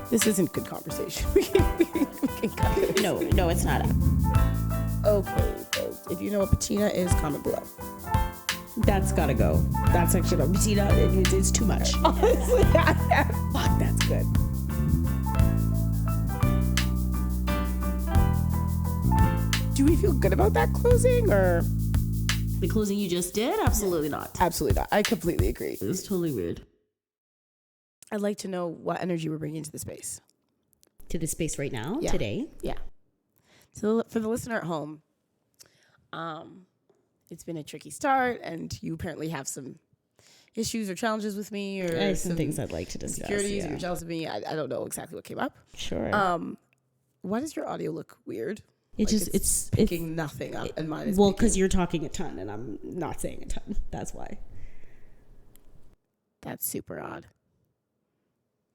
This isn't good conversation. we can cut this. No, it's not. Okay, folks. If you know what patina is, comment below. That's gotta go. That's actually not patina. It's too much. Honestly, fuck, that's good. Do we feel good about that closing, or? The closing you just did? Absolutely not. Absolutely not. I completely agree. It was totally weird. I'd like to know what energy we're bringing into the space. To the space right now, Yeah. today. Yeah. So for the listener at home, it's been a tricky start, and you apparently have some issues or challenges with me, or I have some things I'd like to discuss. insecurities. Yeah. You're jealous of me. I don't know exactly what came up. Sure. Why does your audio look weird? It's picking nothing up, and mine is well, because you're talking a ton and I'm not saying a ton. That's why. That's super odd.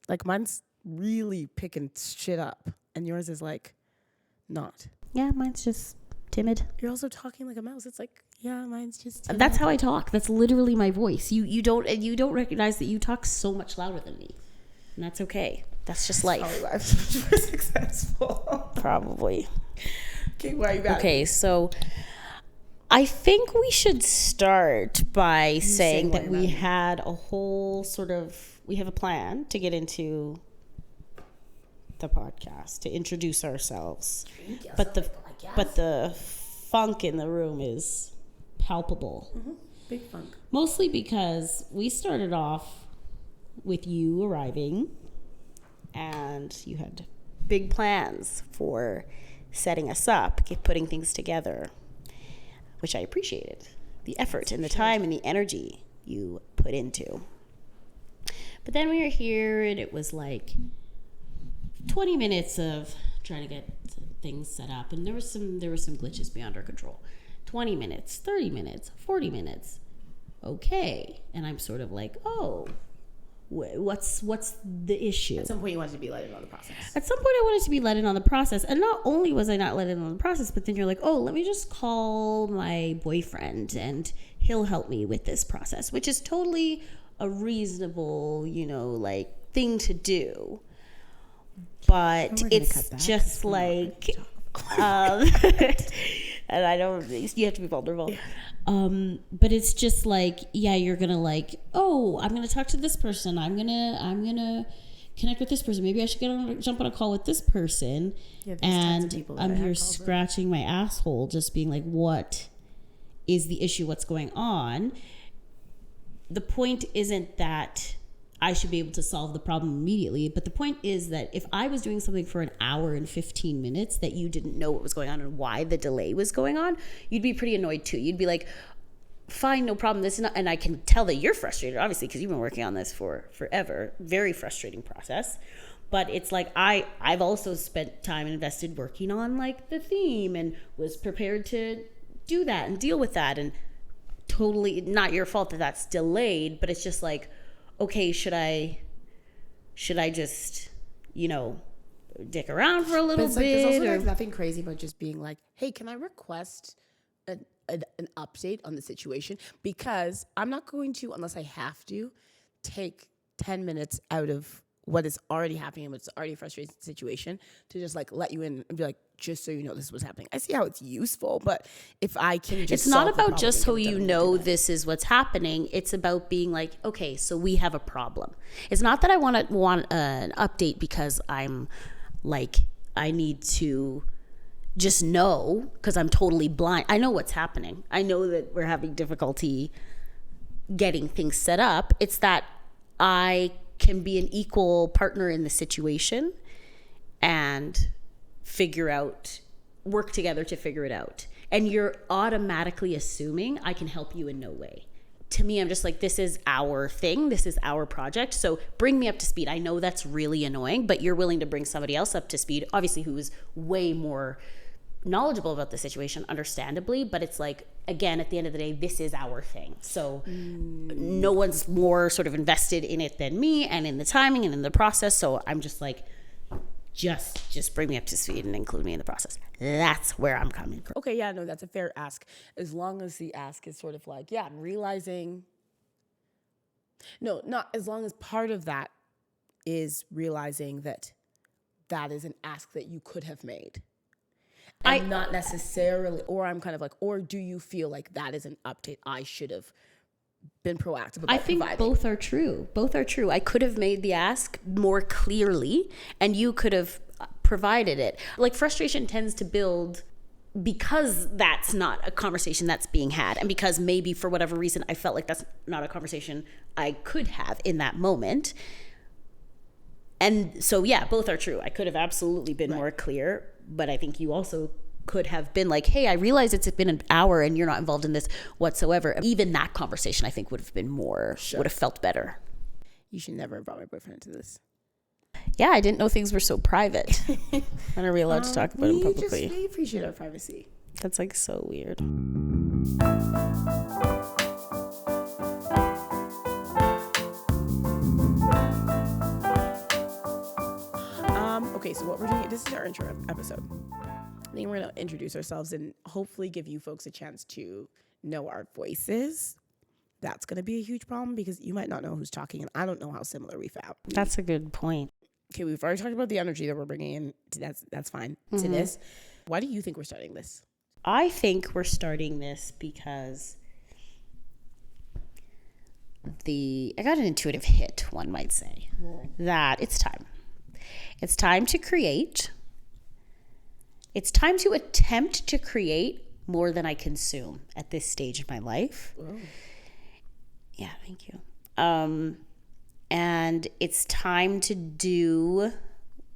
Like, mine's really picking shit up, and yours is like not. Yeah, mine's just timid. You're also talking like a mouse. It's like, yeah, mine's just timid. That's how I talk. That's literally my voice. You don't recognize that you talk so much louder than me, and that's okay. That's just life. Probably why I'm so much more successful. Probably. Okay, why are you back? Okay, so I think we should start by saying that we had a whole we have a plan to get into the podcast, to introduce ourselves. But the funk in the room is palpable. Mm-hmm. Big funk. Mostly because we started off with you arriving and you had big plans for setting us up, putting things together, which I appreciated. The effort and the time and the energy you put into. But then we were here and it was like 20 minutes of trying to get things set up, and there were some glitches beyond our control. 20 minutes, 30 minutes, 40 minutes. Okay. And I'm sort of like, oh, what's the issue? At some point you wanted to be let in on the process. At some point I wanted to be let in on the process. And not only was I not let in on the process, but then you're like, oh, let me just call my boyfriend and he'll help me with this process, which is totally a reasonable, thing to do. But it's just like, and I don't, you have to be vulnerable. But it's just like, yeah, you're gonna like, oh, I'm gonna talk to this person. I'm gonna connect with this person. Maybe I should jump on a call with this person. Yeah, and I'm here scratching my asshole, just being like, what is the issue? What's going on? The point isn't that I should be able to solve the problem immediately, but the point is that if I was doing something for an hour and 15 minutes that you didn't know what was going on and why the delay was going on, you'd be pretty annoyed too. You'd be like, fine, no problem. This is not, and I can tell that you're frustrated, obviously, because you've been working on this for forever. Very frustrating process. But it's like, I've also spent time invested working on like the theme and was prepared to do that and deal with that, and totally not your fault that that's delayed, but it's just like, okay, should I just, dick around for a little bit? There's also like nothing crazy about just being like, hey, can I request an update on the situation? Because I'm not going to, unless I have to, take 10 minutes out of what is already happening, what's already a frustrating situation, to just like let you in and be like, just so you know this was happening. I see how it's uswant, but if I can just it's not about just so you know this is what's happening. It's about being like, okay, so we have a problem. It's not that I want an update because I'm like, I need to just know because I'm totally blind. I know what's happening. I know that we're having difficulty getting things set up. It's that I can be an equal partner in the situation and work together to figure it out. And you're automatically assuming I can help you in no way. To me, I'm just like, this is our thing. This is our project. So bring me up to speed. I know that's really annoying, but you're willing to bring somebody else up to speed, obviously, who is way more knowledgeable about the situation, understandably. But it's like, again, at the end of the day, this is our thing. So no one's more sort of invested in it than me and in the timing and in the process. So I'm just like, just bring me up to speed and include me in the process. That's where I'm coming from. Okay, yeah, no, that's a fair ask. As long as the ask is sort of like, yeah, I'm realizing. No, not as long as part of that is realizing that that is an ask that you could have made. And not necessarily, or I'm kind of like, or do you feel like that is an update I should have been proactive about I think providing? both are true. Both are true. I could have made the ask more clearly, and you could have provided it. Like, frustration tends to build because that's not a conversation that's being had, and because maybe for whatever reason I felt like that's not a conversation I could have in that moment. And so, yeah, both are true. I could have absolutely been more clear, but I think you also could have been like, hey, I realize it's been an hour and you're not involved in this whatsoever. Even that conversation, I think, would have been more, would have felt better. You should never have brought my boyfriend into this. Yeah, I didn't know things were so private. When are we allowed to talk about them publicly? We appreciate our privacy. That's like so weird. Okay, so what we're doing, this is our intro episode. I think we're going to introduce ourselves and hopefully give you folks a chance to know our voices. That's going to be a huge problem because you might not know who's talking, and I don't know how similar we found. That's a good point. Okay, we've already talked about the energy that we're bringing in. That's fine to this. Why do you think we're starting this? I think we're starting this because I got an intuitive hit, one might say, that it's time. It's time to create. It's time to attempt to create more than I consume at this stage of my life. Whoa. Yeah, thank you. And it's time to do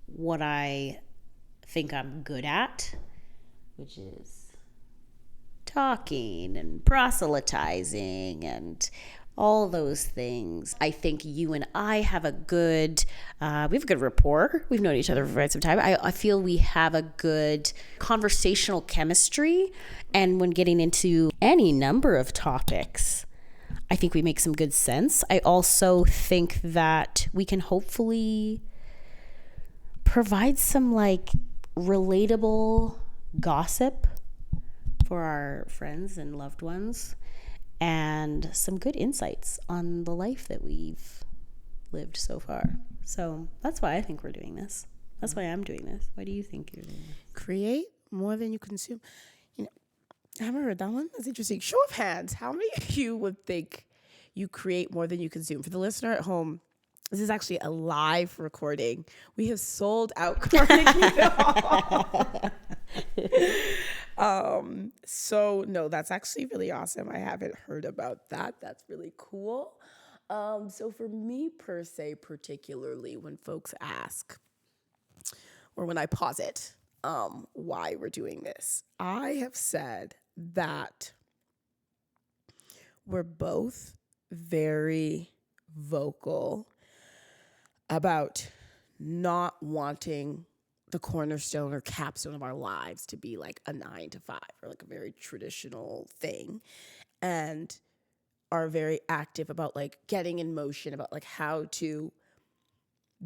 what I think I'm good at, which is talking and proselytizing and all those things. I think you and I have a good, we have a good rapport. We've known each other for quite some time. I feel we have a good conversational chemistry. And when getting into any number of topics, I think we make some good sense. I also think that we can hopefully provide some like relatable gossip for our friends and loved ones, and some good insights on the life that we've lived so far. So that's why I think we're doing this. That's why I'm doing this. Why do you think you're doing this? Create more than you consume. You know, I haven't heard that one. That's interesting. Show of hands. How many of you would think you create more than you consume? For the listener at home, this is actually a live recording. We have sold out Carnegie Hall. So no, that's actually really awesome. I haven't heard about that. That's really cool. So for me per se, particularly when folks ask, or when I posit, why we're doing this, I have said that we're both very vocal about not wanting the cornerstone or capstone of our lives to be like a 9-to-5 or like a very traditional thing, and are very active about like getting in motion about like how to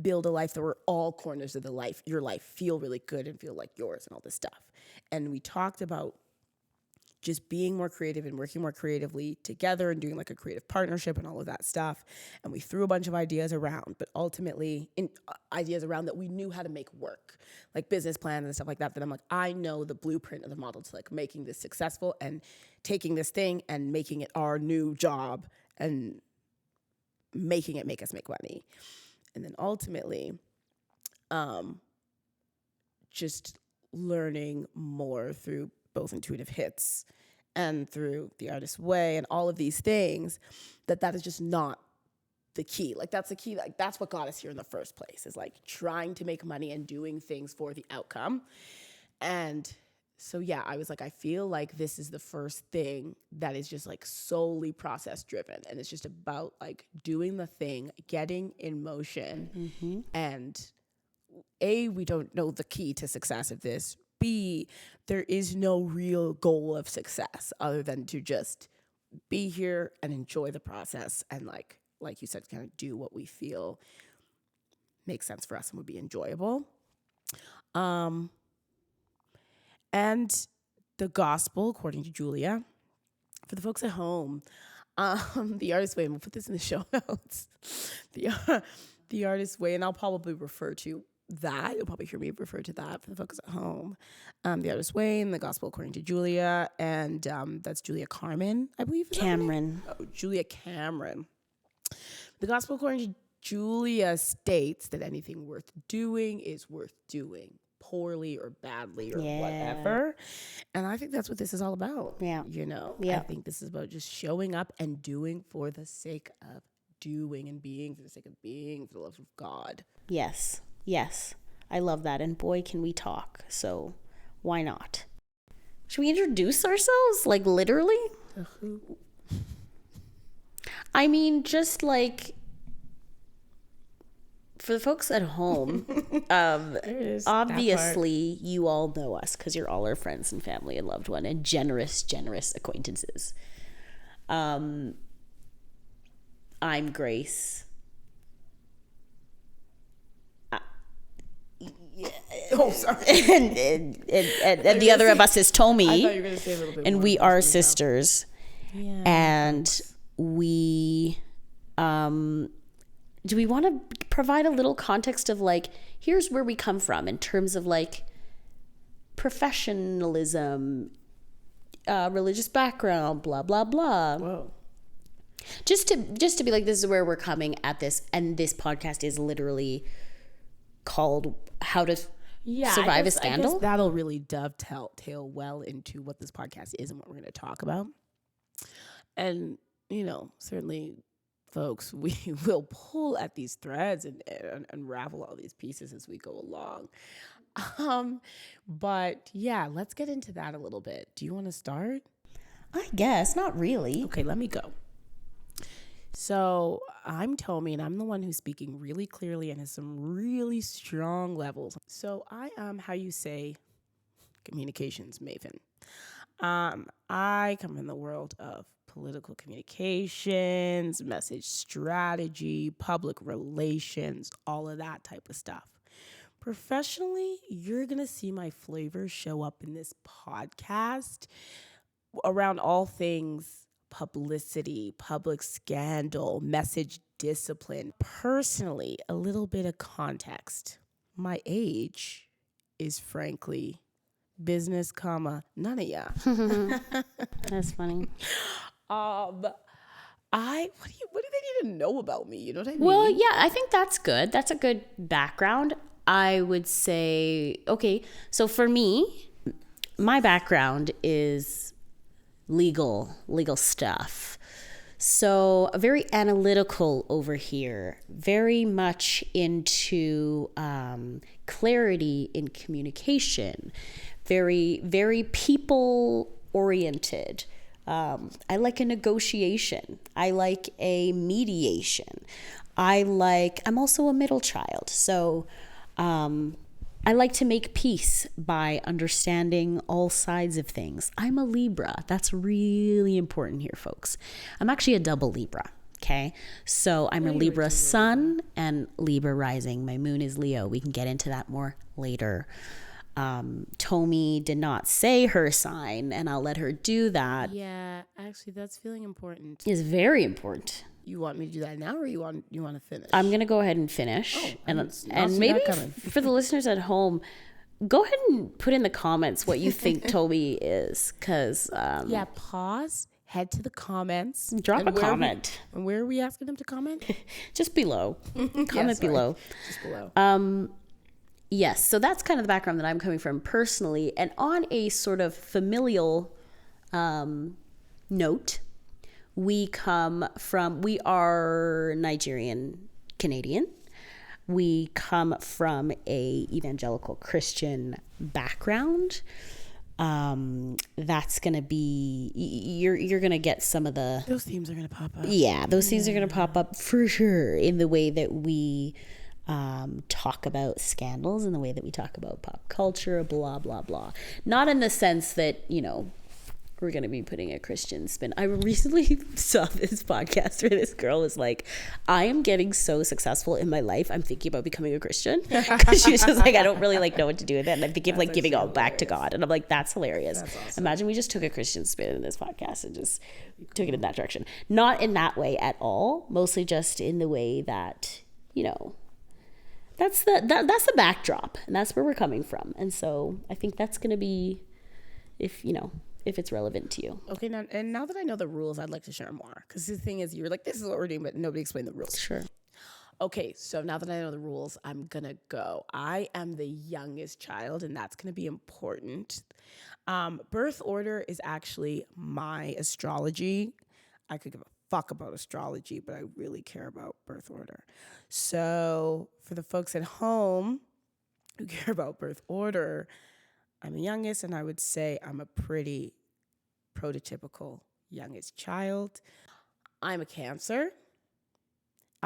build a life that where all corners of your life feel really good and feel like yours and all this stuff. And we talked about just being more creative and working more creatively together and doing like a creative partnership and all of that stuff. And we threw a bunch of ideas around, but ultimately ideas around that we knew how to make work, like business plans and stuff like that. That I'm like, I know the blueprint of the model to like making this successful and taking this thing and making it our new job and making it make us make money. And then ultimately, just learning more through both intuitive hits and through the artist's way and all of these things, that is just not the key. Like that's the key. Like that's what got us here in the first place, is like trying to make money and doing things for the outcome. And so, yeah, I was like, I feel like this is the first thing that is just like solely process driven. And it's just about like doing the thing, getting in motion. And A, we don't know the key to success of this. B, there is no real goal of success other than to just be here and enjoy the process and like you said, kind of do what we feel makes sense for us and would be enjoyable. And the gospel, according to Julia, for the folks at home, the artist way, and we'll put this in the show notes. The Artist's Way, and I'll probably refer to that. You'll probably hear me refer to that for the folks at home. The Artist's Way and the Gospel According to Julia, and that's Julia Carmen, I believe. Is that her name? Cameron. Oh, Julia Cameron. The Gospel According to Julia states that anything worth doing is worth doing, poorly or badly or whatever. And I think that's what this is all about. Yeah. You know, Yeah. I think this is about just showing up and doing for the sake of doing, and being for the sake of being, for the love of God. Yes. Yes. I love that. And boy, can we talk. So why not? Should we introduce ourselves? Like literally? I mean, just like for the folks at home, obviously you all know us because you're all our friends and family and loved one and generous acquaintances. I'm Grace. Oh, sorry. and the other of us is Tomi. I thought you were going to say a little bit And more. we are sisters. Yeah. And we do we want to provide a little context of like, here's where we come from in terms of like professionalism, religious background, blah blah blah. Whoa. Just to be like, this is where we're coming at this, and this podcast is literally called How to Survive a Scandal. I guess that'll really dovetail well into what this podcast is and what we're going to talk about. And, you know, certainly, folks, we will pull at these threads and unravel all these pieces as we go along. But yeah, let's get into that a little bit. Do you want to start? I guess, not really. Okay, let me go. So I'm Tomi, and I'm the one who's speaking really clearly and has some really strong levels. So I am, how you say, communications maven. I come from the world of political communications, message strategy, public relations, all of that type of stuff. Professionally, you're going to see my flavor show up in this podcast around all things publicity, public scandal, message discipline. Personally, a little bit of context. My age is frankly business, none of ya. That's funny. What do they need to know about me? You know what I mean? Well, yeah, I think that's good. That's a good background. I would say, okay, so for me, my background is legal stuff. So very analytical over here, very much into clarity in communication, very people oriented. I like a negotiation. I like a mediation. I'm also a middle child. So I like to make peace by understanding all sides of things. I'm a Libra. That's really important here, folks. I'm actually a double Libra. Okay. So I'm a Libra sun and Libra rising. My moon is Leo. We can get into that more later. Tomi did not say her sign, and I'll let her do that. Yeah, actually, that's feeling important. It's very important. You want me to do that now, or you want to finish? I'm gonna go ahead and finish, and see maybe that coming. for the listeners at home, go ahead and put in the comments what you think Tomi is, because yeah, pause, head to the comments, drop and a comment. And where are we asking them to comment? Just below. Comment below. Just below. Yes, so that's kind of the background that I'm coming from personally, and on a sort of familial note. We are Nigerian Canadian. We come from a evangelical Christian background. That's gonna be, you're gonna get some of the, Those themes are gonna pop up. yeah, those things are gonna pop up for sure in the way that we talk about scandals, in the way that we talk about pop culture, blah blah blah. Not in the sense that, you know, we're going to be putting a Christian spin. I recently saw this podcast where this girl was like, I am getting so successful in my life, I'm thinking about becoming a Christian. Because she was just like, I don't really like know what to do with it, and I'm thinking of like giving all back to God. And I'm like, that's hilarious. That's awesome. Imagine we just took a Christian spin in this podcast and just took it in that direction. Not in that way at all, mostly just in the way that that's the backdrop, and that's where we're coming from. And so I think that's going to be, if it's relevant to you. Okay, now that I know the rules, I'd like to share more. Because the thing is, you were like, this is what we're doing, but nobody explained the rules. Sure. Okay, so now that I know the rules, I'm going to go. I am the youngest child, and that's going to be important. Birth order is actually my astrology. I could give a fuck about astrology, but I really care about birth order. So for the folks at home who care about birth order, I'm the youngest, and I would say I'm a pretty prototypical youngest child. I'm a Cancer.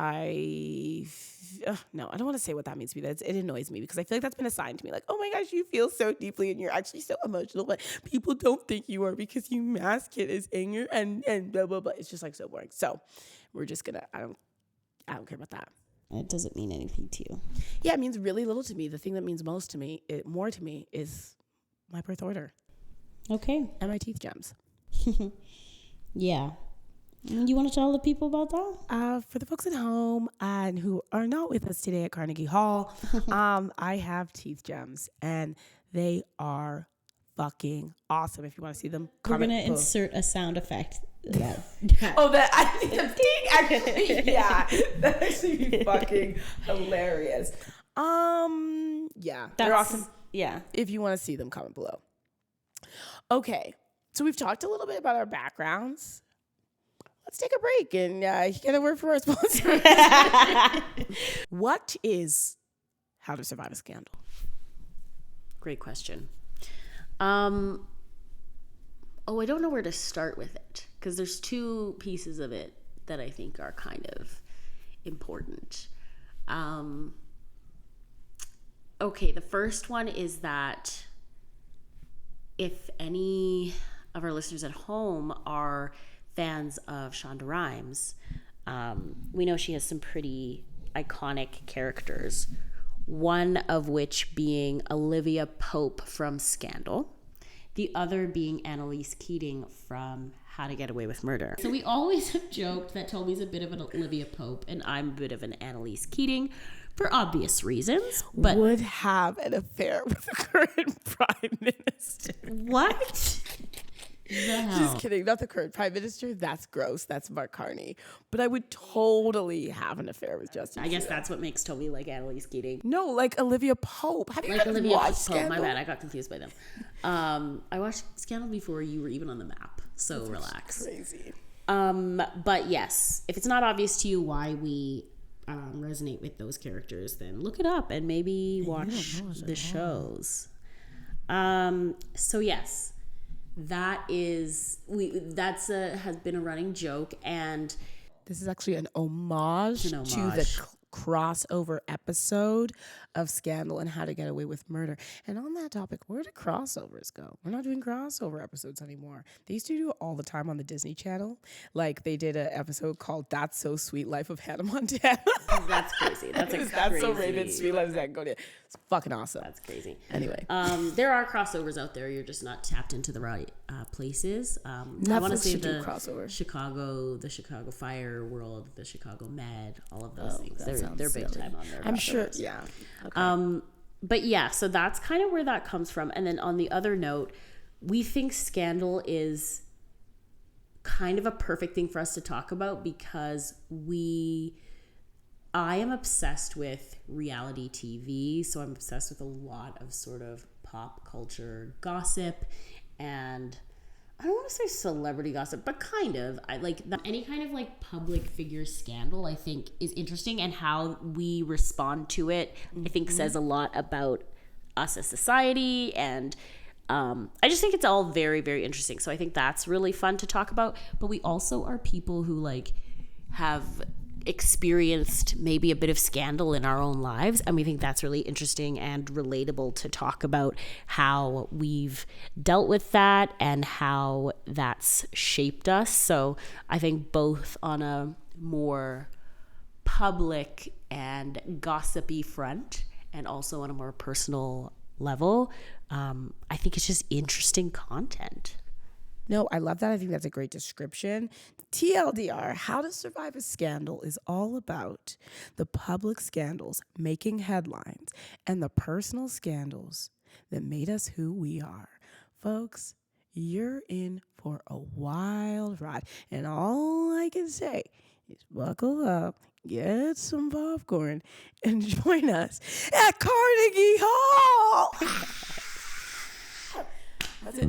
I don't want to say what that means to me. It annoys me because I feel like that's been assigned to me. Like, oh my gosh, you feel so deeply and you're actually so emotional, but people don't think you are because you mask it as anger and blah, blah, blah. It's just like so boring. So we're just gonna, I don't care about that. It doesn't mean anything to you. Yeah, it means really little to me. The thing that means most to me, more to me, is my birth order. Okay. And my teeth gems. Yeah. You want to tell the people about that? For the folks at home and who are not with us today at Carnegie Hall, I have teeth gems, and they are fucking awesome. If you want to see them, we're going to below. insert a sound effect. Oh, that I think the thing actually, yeah, that actually be fucking hilarious. Yeah, they're awesome. Yeah. If you want to see them, comment below. Okay, so we've talked a little bit about our backgrounds. Let's take a break and get a word from our sponsor. What is How to Survive a Scandal? Great question. I don't know where to start with it because there's two pieces of it that I think are kind of important. Okay, the first one is that if any of our listeners at home are fans of Shonda Rhimes, we know she has some pretty iconic characters, one of which being Olivia Pope from Scandal, the other being Annalise Keating from How to Get Away with Murder. So we always have joked that Toby's a bit of an Olivia Pope and I'm a bit of an Annalise Keating for obvious reasons, but would have an affair with the current prime minister. What? Just kidding. Not the current prime minister. That's gross. That's Mark Carney. But I would totally have an affair with Justin. I guess that's what makes Toby like Annalise Keating. No, like Olivia Pope. Have you Like Olivia watched Pope. Scandal? My bad. I got confused by them. I watched Scandal before you were even on the map. So relax. Crazy. But yes, if it's not obvious to you why we resonate with those characters, then look it up and maybe watch the shows. So yes. Has been a running joke, and This is actually an homage to the crossover episode of Scandal and How to Get Away with Murder. And on that topic, where do crossovers go? We're not doing crossover episodes anymore. They used to do it all the time on the Disney Channel. Like they did an episode called That's So Sweet Life of Hannah Montana. that's crazy. That's That's So Raven Sweet Life of Zach. It's fucking awesome. That's crazy. Anyway. There are crossovers out there. You're just not tapped into the right places. I want to Netflix say should do the crossover. the Chicago Fire World, the Chicago Med, all of those things. that sounds They're big silly. time on there. I'm sure. Yeah. Okay. But yeah, so that's kind of where that comes from. And then on the other note, we think Scandal is kind of a perfect thing for us to talk about because I am obsessed with reality TV. So I'm obsessed with a lot of sort of pop culture gossip and I don't want to say celebrity gossip, but kind of. I like any kind of like public figure scandal, I think is interesting, and how we respond to it, I think says a lot about us as society. And I just think it's all very, very interesting. So I think that's really fun to talk about. But we also are people who like have experienced maybe a bit of scandal in our own lives, and we think that's really interesting and relatable to talk about how we've dealt with that and how that's shaped us. So I think both on a more public and gossipy front and also on a more personal level, I think it's just interesting content. No, I love that. I think that's a great description. TLDR, How to Survive a Scandal is all about the public scandals making headlines and the personal scandals that made us who we are. Folks, you're in for a wild ride. And all I can say is buckle up, get some popcorn, and join us at Carnegie Hall. That's it.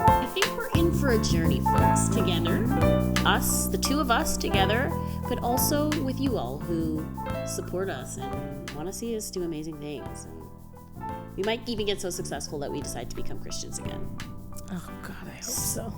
I think we're in for a journey, folks, together. Us, the two of us together, but also with you all who support us and want to see us do amazing things. And we might even get so successful that we decide to become Christians again. Oh, God, I hope so.